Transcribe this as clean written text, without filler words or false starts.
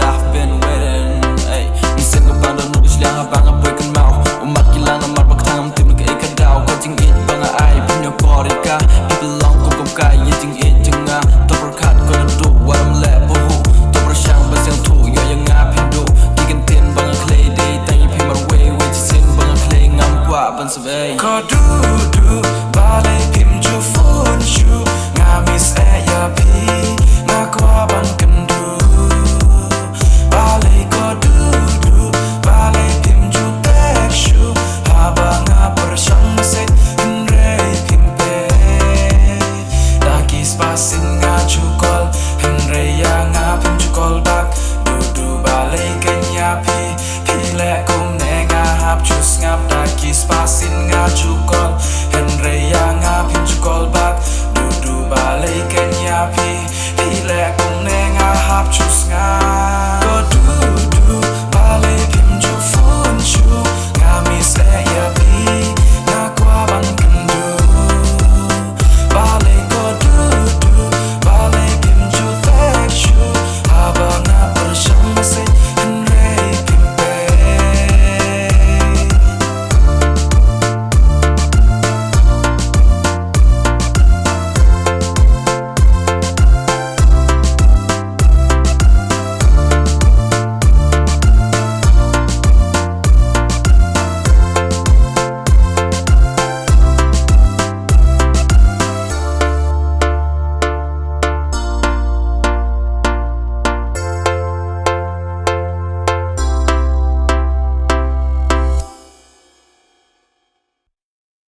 that I've been waiting. Ay, minsan ka bang nanulis lang habang apoy kan mau. Umakilang na marbagtang tim ka ikadaw. Kajing it ba nga ay pinyokori ka. Ibalong kong kumkay yijing it yung nga. Toperkat ko na do what I'm left for who. Toper siyang basyang tu yo yung nga pindu. Gigantin ba nga clay day tang ipin marway. Wechisin ba nga clay ngam kwa bansabay. Ko du balay pim ju phun chu. Nga miss ya pi nga kwa ban kendu. Balay ko du balay pim ju tek shu. Haba nga persyang set henrei pim pe. Dagi spasin nga cukol henrei ya nga pim cukol bak. Du balay kenya pi le kum ne nga hap chus ngap dagi spasin nga cukol.